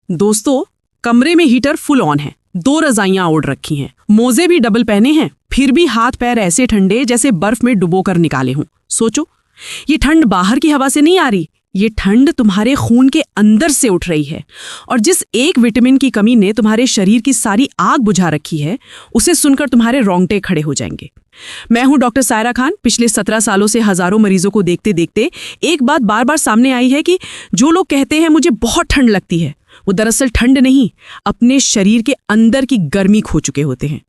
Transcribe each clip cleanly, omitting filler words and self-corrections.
दोस्तों, कमरे में हीटर फुल ऑन है, 2 रजाइयां ओढ़ रखी हैं, मोजे भी डबल पहने हैं, फिर भी हाथ पैर ऐसे ठंडे जैसे बर्फ में डुबोकर निकाले हों। सोचो, ये ठंड बाहर की हवा से नहीं आ रही, ये ठंड तुम्हारे खून के अंदर से उठ रही है। और जिस एक विटामिन की कमी ने तुम्हारे शरीर की सारी आग बुझा रखी है, उसे सुनकर तुम्हारे रोंगटे खड़े हो जाएंगे। मैं हूं डॉक्टर सायरा खान। पिछले 17 सालों से हजारों मरीजों को देखते देखते एक बात बार बार सामने आई है कि जो लोग कहते हैं मुझे बहुत ठंड लगती है, वो दरअसल ठंड नहीं, अपने शरीर के अंदर की गर्मी खो चुके होते हैं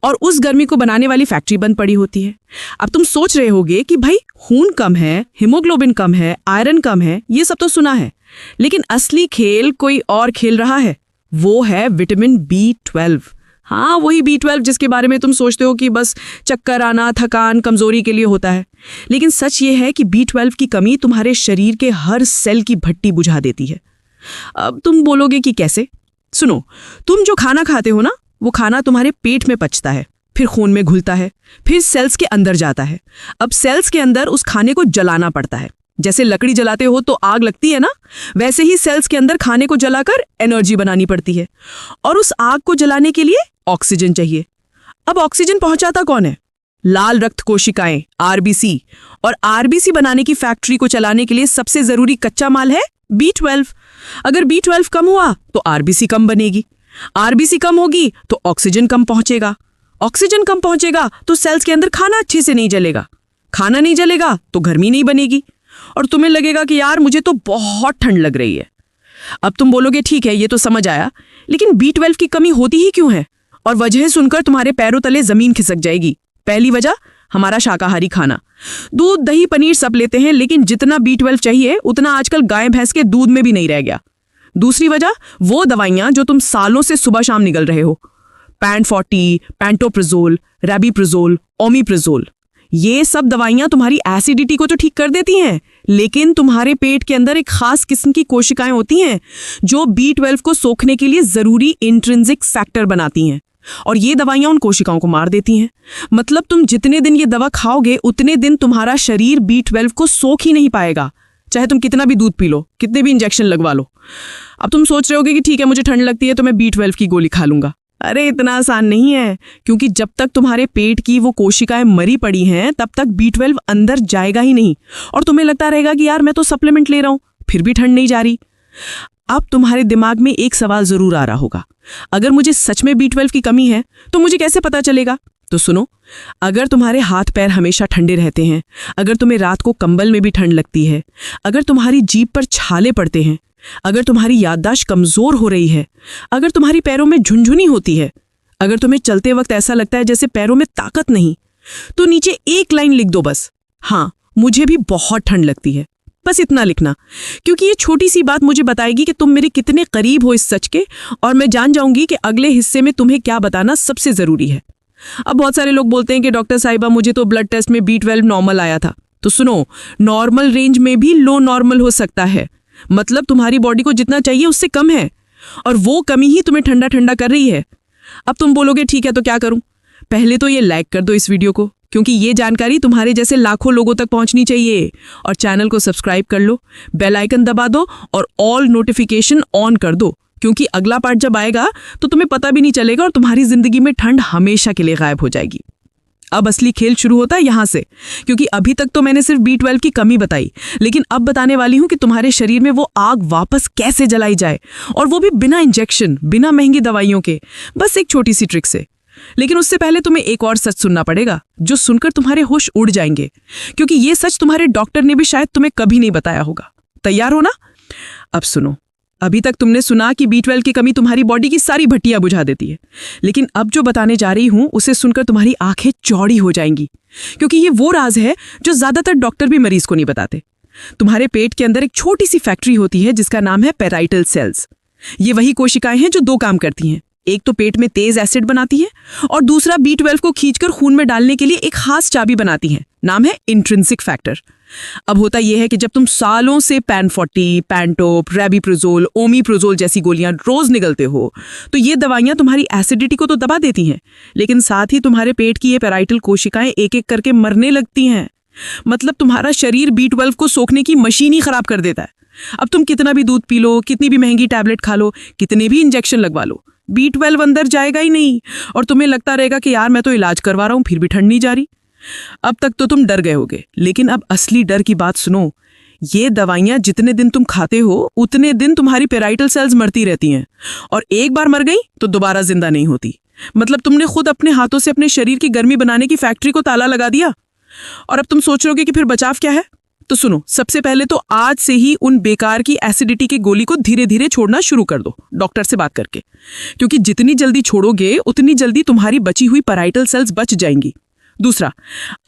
और उस गर्मी को बनाने वाली फैक्ट्री बंद पड़ी होती है। अब तुम सोच रहे होगे कि भाई खून कम है, हीमोग्लोबिन कम है, आयरन कम है, ये सब तो सुना है, लेकिन असली खेल कोई और खेल रहा है। वो है विटामिन B12। हाँ, वही B12 जिसके बारे में तुम सोचते हो कि बस चक्कर आना, थकान, कमजोरी के लिए होता है। लेकिन सच ये है कि B12 की कमी तुम्हारे शरीर के हर सेल की भट्टी बुझा देती है। अब तुम बोलोगे कि कैसे? सुनो, तुम जो खाना खाते हो ना, वो खाना तुम्हारे पेट में पचता है, फिर खून में घुलता है, फिर सेल्स के अंदर जाता है। अब सेल्स के अंदर उस खाने को जलाना पड़ता है। जैसे लकड़ी जलाते हो तो आग लगती है ना, वैसे ही सेल्स के अंदर खाने को जलाकर एनर्जी बनानी पड़ती है। और उस आग को जलाने के लिए ऑक्सीजन चाहिए। अब ऑक्सीजन पहुंचाता कौन है? लाल रक्त कोशिकाएं, RBC। और RBC बनाने की फैक्ट्री को चलाने के लिए सबसे जरूरी कच्चा माल है B12। अगर B12 कम हुआ तो RBC कम बनेगी, RBC कम होगी तो ऑक्सीजन कम पहुंचेगा, ऑक्सीजन कम पहुंचेगा तो सेल्स के अंदर खाना अच्छे से नहीं जलेगा, खाना नहीं जलेगा तो गर्मी नहीं बनेगी और तुम्हें लगेगा कि यार मुझे तो बहुत ठंड लग रही है। अब तुम बोलोगे ठीक है, ये तो समझ आया, लेकिन B12 की कमी होती ही क्यों है? और वजह सुनकर तुम्हारे पैरों तले जमीन खिसक जाएगी। पहली वजह, हमारा शाकाहारी खाना। दूध, दही, पनीर सब लेते हैं, लेकिन जितना B12 चाहिए उतना आजकल गाय भैंस के दूध में भी नहीं रह गया। दूसरी वजह, वो दवाइयां जो तुम सालों से सुबह शाम निगल रहे हो, पैंट 40, पैंटोप्रिजोल, रैबिप्रिजोल, ओमिप्रिजोल। ये सब दवाइयां तुम्हारी एसिडिटी को तो ठीक कर देती हैं, लेकिन तुम्हारे पेट के अंदर एक खास किस्म की कोशिकाएं होती हैं जो B12 को सोखने के लिए जरूरी इंट्रिंसिक फैक्टर बनाती हैं, और ये दवाइयां उन कोशिकाओं को मार देती हैं। मतलब तुम जितने दिन ये दवा खाओगे उतने दिन तुम्हारा शरीर B12 को सोख ही नहीं पाएगा, चाहे तुम कितना भी दूध पी लो, कितने भी इंजेक्शन लगवा लो। अब तुम सोच रहे होगे कि ठीक है, मुझे ठंड लगती है तो मैं B12 की गोली खा लूंगा। अरे इतना आसान नहीं है, क्योंकि जब तक तुम्हारे पेट की वो कोशिकाएं मरी पड़ी हैं तब तक B12 अंदर जाएगा ही नहीं, और तुम्हें लगता रहेगा कि यार मैं तो सप्लीमेंट ले रहा हूं, फिर भी ठंड नहीं जा रही। अब तुम्हारे दिमाग में एक सवाल जरूर आ रहा होगा, अगर मुझे सच में B12 की कमी है तो मुझे कैसे पता चलेगा? तो सुनो, अगर तुम्हारे हाथ पैर हमेशा ठंडे रहते हैं, अगर तुम्हें रात को कंबल में भी ठंड लगती है, अगर तुम्हारी जीभ पर छाले पड़ते हैं, अगर तुम्हारी याददाश्त कमजोर हो रही है, अगर तुम्हारी पैरों में झुनझुनी होती है, अगर तुम्हें चलते वक्त ऐसा लगता है जैसे पैरों में ताकत नहीं, तो नीचे एक लाइन लिख दो बस, हाँ मुझे भी बहुत ठंड लगती है। बस इतना लिखना, क्योंकि ये छोटी सी बात मुझे बताएगी कि तुम मेरे कितने करीब हो इस सच के, और मैं जान जाऊंगी कि अगले हिस्से में तुम्हें क्या बताना सबसे जरूरी है। अब बहुत सारे लोग बोलते हैं कि डॉक्टर साहिबा मुझे तो ब्लड टेस्ट में B12 नॉर्मल आया था। तो सुनो, नॉर्मल रेंज में भी लो नॉर्मल हो सकता है, मतलब तुम्हारी बॉडी को जितना चाहिए उससे कम है, और वो कमी ही तुम्हें ठंडा ठंडा कर रही है। अब तुम बोलोगे ठीक है, तो क्या करूं? पहले तो ये लाइक कर दो इस वीडियो को, क्योंकि ये जानकारी तुम्हारे जैसे लाखों लोगों तक पहुंचनी चाहिए, और चैनल को सब्सक्राइब कर लो, बेल आइकन दबा दो और ऑल नोटिफिकेशन ऑन कर दो, क्योंकि अगला पार्ट जब आएगा तो तुम्हें पता भी नहीं चलेगा और तुम्हारी जिंदगी में ठंड हमेशा के लिए गायब हो जाएगी। अब असली खेल शुरू होता है यहां से, क्योंकि अभी तक तो मैंने सिर्फ B12 की कमी बताई, लेकिन अब बताने वाली हूं कि तुम्हारे शरीर में वो आग वापस कैसे जलाई जाए, और वो भी बिना इंजेक्शन, बिना महंगी दवाइयों के, बस एक छोटी सी ट्रिक से। लेकिन उससे पहले तुम्हें एक और सच सुनना पड़ेगा, जो सुनकर तुम्हारे होश उड़ जाएंगे, क्योंकि ये सच तुम्हारे डॉक्टर ने भी शायद तुम्हें कभी नहीं बताया होगा। तैयार हो ना? अब सुनो, अभी तक तुमने सुना कि B12 की कमी तुम्हारी बॉडी की सारी भट्टियां बुझा देती है, लेकिन अब जो बताने जा रही हूं उसे सुनकर तुम्हारी आंखें चौड़ी हो जाएंगी, क्योंकि ये वो राज है जो ज्यादातर डॉक्टर भी मरीज को नहीं बताते। तुम्हारे पेट के अंदर एक छोटी सी फैक्ट्री होती है जिसका नाम है पैराइटल सेल्स। ये वही कोशिकाएं हैं जो 2 काम करती हैं, एक तो पेट में तेज एसिड बनाती है, और दूसरा B12 को खींचकर खून में डालने के लिए एक खास चाबी बनाती है, नाम है इंट्रिंसिक फैक्टर। अब होता यह है कि जब तुम सालों से पैन 40, पैंटोप, रैबिप्रिजोल, ओमिप्रिजोल जैसी गोलियां रोज निगलते हो, तो ये दवाइयां तुम्हारी एसिडिटी को तो दबा देती हैं, लेकिन साथ ही तुम्हारे पेट की ये पैराइटल कोशिकाएं एक एक करके मरने लगती हैं। मतलब तुम्हारा शरीर B12 को सोखने की मशीन ही खराब कर देता है। अब तुम कितना भी दूध पी लो, कितनी भी महंगी टैबलेट खा लो, कितने भी इंजेक्शन लगवा लो, B12 अंदर जाएगा ही नहीं और तुम्हें लगता रहेगा कि यार मैं तो इलाज करवा रहा हूं फिर भी ठंड नहीं जा रही। अब तक तो तुम डर गए होगे, लेकिन अब असली डर की बात सुनो। ये दवाइयां जितने दिन तुम खाते हो उतने दिन तुम्हारी पेराइटल सेल्स मरती रहती हैं, और एक बार मर गई तो दोबारा जिंदा नहीं होती। मतलब तुमने खुद अपने हाथों से अपने शरीर की गर्मी बनाने की फैक्ट्री को ताला लगा दिया। और अब तुम सोच रहे होगे कि फिर बचाव क्या है? तो सुनो, सबसे पहले तो आज से ही उन बेकार की एसिडिटी की गोली को धीरे धीरे छोड़ना शुरू कर दो, डॉक्टर से बात करके, क्योंकि जितनी जल्दी छोड़ोगे उतनी जल्दी तुम्हारी बची हुई पेराइटल सेल्स बच जाएंगी। दूसरा,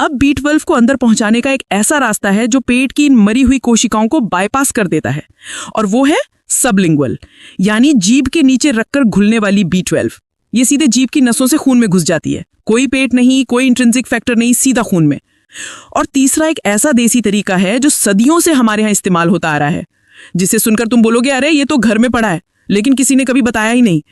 अब B12 को अंदर पहुंचाने का एक ऐसा रास्ता है जो पेट की इन मरी हुई कोशिकाओं को बाईपास कर देता है, और वो है सबलिंगुअल, यानी जीभ के नीचे रखकर घुलने वाली B12। ये सीधे जीभ की नसों से खून में घुस जाती है, कोई पेट नहीं, कोई इंट्रिंसिक फैक्टर नहीं, सीधा खून में। और तीसरा एक ऐसा देसी तरीका है जो सदियों से हमारे यहाँ इस्तेमाल होता आ रहा है, जिसे सुनकर तुम बोलोगे अरे ये तो घर में पड़ा है, लेकिन किसी ने कभी बताया ही नहीं।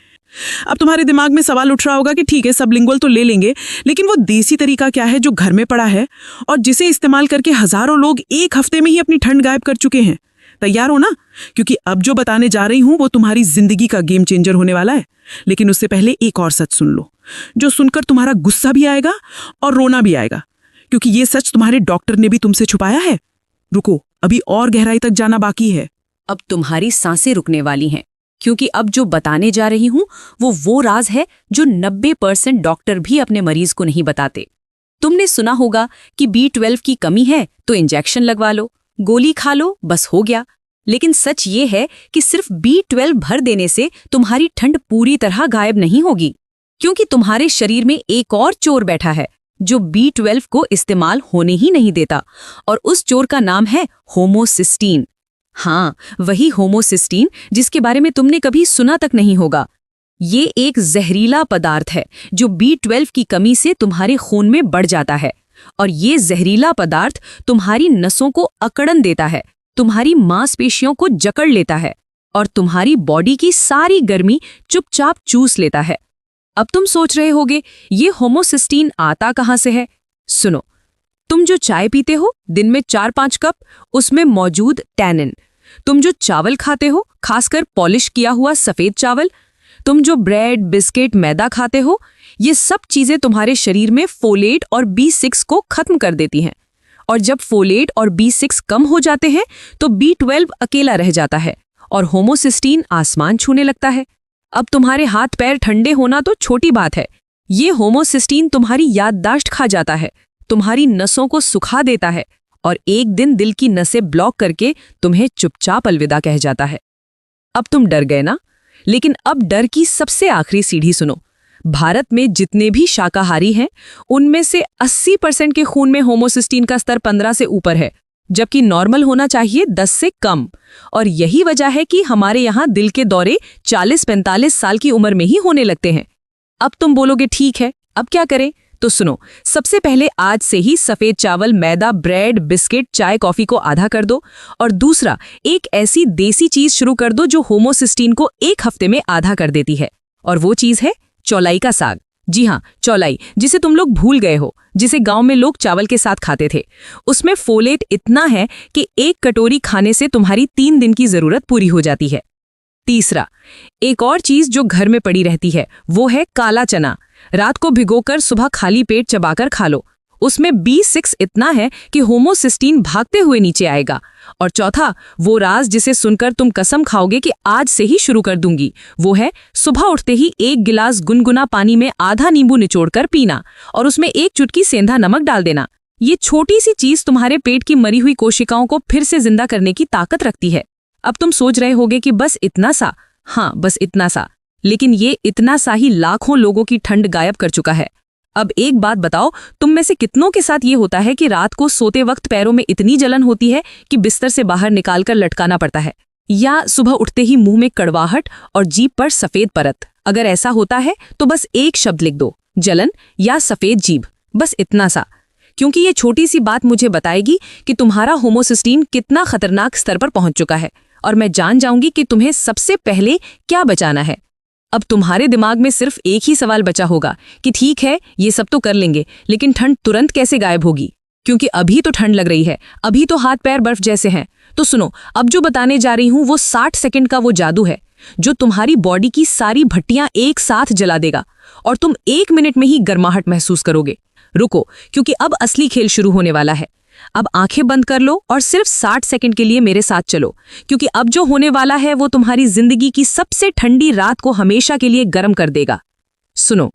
अब तुम्हारे दिमाग में सवाल उठ रहा होगा कि ठीक है सबलिंगुअल तो ले लेंगे, लेकिन वो देसी तरीका क्या है जो घर में पड़ा है और जिसे इस्तेमाल करके हजारों लोग एक हफ्ते में ही अपनी ठंड गायब कर चुके हैं? तैयार हो ना? क्योंकि अब जो बताने जा रही हूं वो तुम्हारी जिंदगी का गेम चेंजर होने वाला है। लेकिन उससे पहले एक और सच सुन लो, जो सुनकर तुम्हारा गुस्सा भी आएगा और रोना भी आएगा, क्योंकि ये सच तुम्हारे डॉक्टर ने भी तुमसे छुपाया है। रुको, अभी और गहराई तक जाना बाकी है। अब तुम्हारी सांसें रुकने वाली हैं, क्योंकि अब जो बताने जा रही हूं वो राज है जो 90% डॉक्टर भी अपने मरीज को नहीं बताते। तुमने सुना होगा कि B12 की कमी है तो इंजेक्शन लगवा लो, गोली खा लो, बस हो गया। लेकिन सच ये है कि सिर्फ B12 भर देने से तुम्हारी ठंड पूरी तरह गायब नहीं होगी, क्योंकि तुम्हारे शरीर में एक और चोर बैठा है जो B12 को इस्तेमाल होने ही नहीं देता, और उस चोर का नाम है होमोसिस्टीन। हाँ, वही होमोसिस्टीन जिसके बारे में तुमने कभी सुना तक नहीं होगा। ये एक जहरीला पदार्थ है जो B12 की कमी से तुम्हारे खून में बढ़ जाता है, और ये जहरीला पदार्थ तुम्हारी नसों को अकड़न देता है, तुम्हारी मांसपेशियों को जकड़ लेता है और तुम्हारी बॉडी की सारी गर्मी चुपचाप चूस लेता है। अब तुम सोच रहे होगे ये होमोसिस्टीन आता कहाँ से है? सुनो, तुम जो चाय पीते हो दिन में 4-5 कप, उसमें मौजूद टैनिन, तुम जो चावल खाते हो, खासकर पॉलिश किया हुआ सफेद चावल, तुम जो ब्रेड, बिस्किट, मैदा खाते हो, ये सब चीजें तुम्हारे शरीर में फोलेट और B6 को खत्म कर देती हैं। और जब फोलेट और B6 कम हो जाते हैं तो B12 अकेला रह जाता है और होमोसिस्टीन आसमान छूने लगता है। अब तुम्हारे हाथ पैर ठंडे होना तो छोटी बात है, ये होमोसिस्टीन तुम्हारी याददाश्त खा जाता है, तुम्हारी नसों को सुखा देता है और एक दिन दिल की नसें ब्लॉक करके तुम्हें चुपचाप अलविदा कह जाता है। अब तुम डर गए ना? लेकिन अब डर की सबसे आखिरी सीढ़ी सुनो। भारत में जितने भी शाकाहारी हैं उनमें से 80% के खून में होमोसिस्टीन का स्तर 15 से ऊपर है, जबकि नॉर्मल होना चाहिए 10 से कम। और यही वजह है कि हमारे यहाँ दिल के दौरे 40-45 साल की उम्र में ही होने लगते हैं। अब तुम बोलोगे ठीक है, अब क्या करें? तो सुनो, सबसे पहले आज से ही सफेद चावल, मैदा, ब्रेड, बिस्किट, चाय, कॉफी को आधा कर दो। और दूसरा, एक ऐसी देसी चीज शुरू कर दो जो होमोसिस्टीन को 1 हफ्ते में आधा कर देती है, और वो चीज है चौलाई का साग। जी हाँ, चौलाई, जिसे तुम लोग भूल गए हो, जिसे गांव में लोग चावल के साथ खाते थे। उसमें फोलेट इतना है कि 1 कटोरी खाने से तुम्हारी 3 दिन की जरूरत पूरी हो जाती है। तीसरा, एक और चीज जो घर में पड़ी रहती है वो है काला चना। रात को भिगोकर सुबह खाली पेट चबाकर खा लो। उसमें B6 इतना है कि होमोसिस्टीन भागते हुए नीचे आएगा। और चौथा, वो राज जिसे सुनकर तुम कसम खाओगे कि आज से ही शुरू कर दूंगी, वो है सुबह उठते ही 1 गिलास गुनगुना पानी में आधा नींबू निचोड़कर पीना और उसमें 1 चुटकी सेंधा नमक डाल देना। ये छोटी सी चीज तुम्हारे पेट की मरी हुई कोशिकाओं को फिर से जिंदा करने की ताकत रखती है। अब तुम सोच रहे होगे कि बस इतना सा? हाँ, बस इतना सा। लेकिन ये इतना सा ही लाखों लोगों की ठंड गायब कर चुका है। अब एक बात बताओ, तुम में से कितनों के साथ ये होता है कि रात को सोते वक्त पैरों में इतनी जलन होती है कि बिस्तर से बाहर निकालकर लटकाना पड़ता है, या सुबह उठते ही मुंह में कड़वाहट और जीभ पर सफेद परत? अगर ऐसा होता है तो बस एक शब्द लिख दो, जलन या सफेद जीभ, बस इतना सा। क्योंकि ये छोटी सी बात मुझे बताएगी कि तुम्हारा होमोसिस्टीन कितना खतरनाक स्तर पर पहुंच चुका है, और मैं जान जाऊंगी कि तुम्हें सबसे पहले क्या बचाना है। अब तुम्हारे दिमाग में सिर्फ एक ही सवाल बचा होगा कि ठीक है, ये सब तो कर लेंगे, लेकिन ठंड तुरंत कैसे गायब होगी? क्योंकि अभी तो ठंड लग रही है, अभी तो हाथ पैर बर्फ जैसे हैं, तो सुनो, अब जो बताने जा रही हूं वो 60 सेकंड का वो जादू है जो तुम्हारी बॉडी की सारी भट्टियां एक साथ जला देगा और तुम 1 मिनट में ही गर्माहट महसूस करोगे। रुको, क्योंकि अब असली खेल शुरू होने वाला है। अब आंखें बंद कर लो और सिर्फ 60 सेकंड के लिए मेरे साथ चलो, क्योंकि अब जो होने वाला है वो तुम्हारी जिंदगी की सबसे ठंडी रात को हमेशा के लिए गर्म कर देगा। सुनो,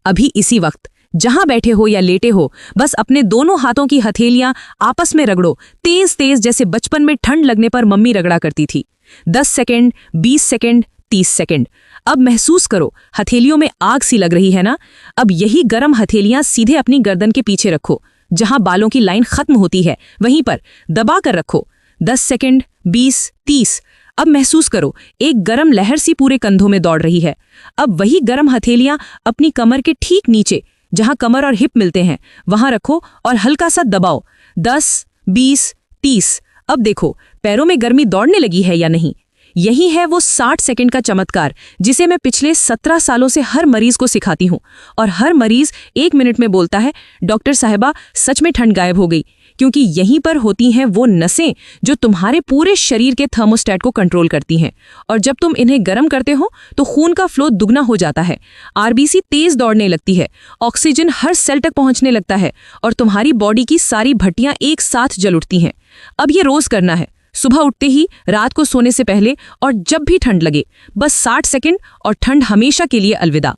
अभी इसी वक्त जहां बैठे हो या लेटे हो, बस अपने दोनों हाथों की हथेलियां आपस में रगड़ो, तेज तेज, जैसे बचपन में ठंड लगने पर मम्मी रगड़ा करती थी। 10 सेकंड, 20 सेकंड, 30 सेकंड। अब महसूस करो, हथेलियों में आग सी लग रही है ना? अब यही गर्म हथेलियां सीधे अपनी गर्दन के पीछे रखो, जहां बालों की लाइन खत्म होती है, वहीं पर दबा कर रखो। 10 सेकंड, 20, 30। अब महसूस करो, एक गर्म लहर सी पूरे कंधों में दौड़ रही है। अब वही गर्म हथेलियां अपनी कमर के ठीक नीचे, जहां कमर और हिप मिलते हैं, वहां रखो और हल्का सा दबाओ। 10, 20, 30। अब देखो, पैरों में गर्मी दौड़ने लगी है या नहीं? यही है वो 60 सेकंड का चमत्कार जिसे मैं पिछले 17 सालों से हर मरीज को सिखाती हूँ। और हर मरीज 1 मिनट में बोलता है, डॉक्टर साहिबा सच में ठंड गायब हो गई। क्योंकि यहीं पर होती हैं वो नसें जो तुम्हारे पूरे शरीर के थर्मोस्टेट को कंट्रोल करती हैं। और जब तुम इन्हें गर्म करते हो तो खून का फ्लो दुगना हो जाता है, आरबीसी तेज दौड़ने लगती है, ऑक्सीजन हर सेल तक पहुंचने लगता है और तुम्हारी बॉडी की सारी भट्टियां एक साथ जल उठती हैं। अब ये रोज करना है, सुबह उठते ही, रात को सोने से पहले और जब भी ठंड लगे। बस 60 सेकंड और ठंड हमेशा के लिए अलविदा।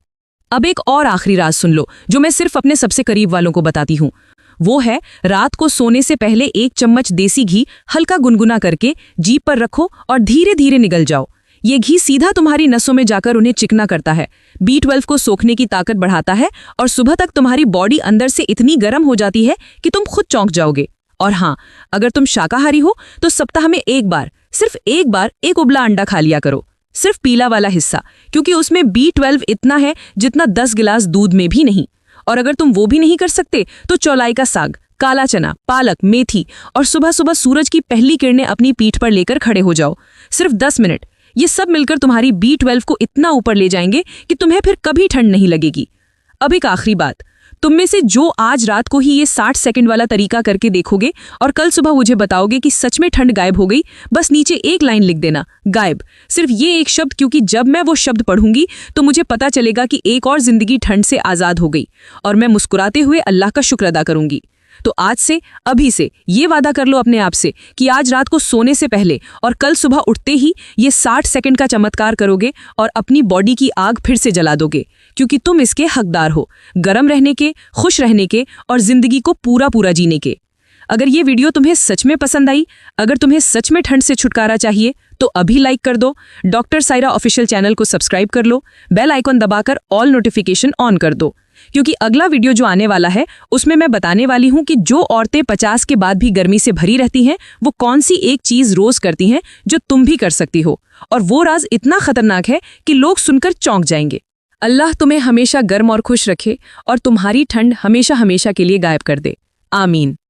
अब एक और आखिरी राज सुन लो जो मैं सिर्फ अपने सबसे करीब वालों को बताती हूँ। वो है, रात को सोने से पहले 1 चम्मच देसी घी हल्का गुनगुना करके जीभ पर रखो और धीरे धीरे निगल जाओ। ये घी सीधा तुम्हारी नसों में जाकर उन्हें चिकना करता है, B12 को सोखने की ताकत बढ़ाता है और सुबह तक तुम्हारी बॉडी अंदर से इतनी गर्म हो जाती है कि तुम खुद चौंक जाओगे। और हाँ, अगर तुम शाकाहारी हो तो सप्ताह में एक बार, सिर्फ एक बार, एक उबला अंडा खा लिया करो, सिर्फ पीला वाला हिस्सा, क्योंकि उसमें B12 इतना है जितना 10 गिलास दूध में भी नहीं। और अगर तुम वो भी नहीं कर सकते तो चौलाई का साग, काला चना, पालक, मेथी और सुबह सुबह सूरज की पहली किरणें अपनी पीठ पर लेकर खड़े हो जाओ, सिर्फ 10 मिनट। ये सब मिलकर तुम्हारी B12 को इतना ऊपर ले जाएंगे कि तुम्हें फिर कभी ठंड नहीं लगेगी। अब एक आखिरी बात, तुम में से जो आज रात को ही ये 60 सेकंड वाला तरीका करके देखोगे और कल सुबह मुझे बताओगे कि सच में ठंड गायब हो गई, बस नीचे एक लाइन लिख देना, गायब। सिर्फ ये एक शब्द, क्योंकि जब मैं वो शब्द पढ़ूंगी तो मुझे पता चलेगा कि एक और जिंदगी ठंड से आजाद हो गई और मैं मुस्कुराते हुए अल्लाह का शुक्र अदा करूंगी। तो आज से, अभी से ये वादा कर लो अपने आप से कि आज रात को सोने से पहले और कल सुबह उठते ही ये 60 सेकंड का चमत्कार करोगे और अपनी बॉडी की आग फिर से जला दोगे, क्योंकि तुम इसके हकदार हो, गर्म रहने के, खुश रहने के और जिंदगी को पूरा पूरा जीने के। अगर ये वीडियो तुम्हें सच में पसंद आई, अगर तुम्हें सच में ठंड से छुटकारा चाहिए, तो अभी लाइक कर दो, डॉक्टर सायरा ऑफिशियल चैनल को सब्सक्राइब कर लो, बेल आइकॉन दबाकर ऑल नोटिफिकेशन ऑन कर दो, क्योंकि अगला वीडियो जो आने वाला है उसमें मैं बताने वाली हूं कि जो औरतें 50 के बाद भी गर्मी से भरी रहती हैं, वो कौन सी एक चीज रोज करती हैं जो तुम भी कर सकती हो। और वो राज इतना खतरनाक है कि लोग सुनकर चौंक जाएंगे। अल्लाह तुम्हें हमेशा गर्म और खुश रखे और तुम्हारी ठंड हमेशा हमेशा के लिए गायब कर दे। आमीन।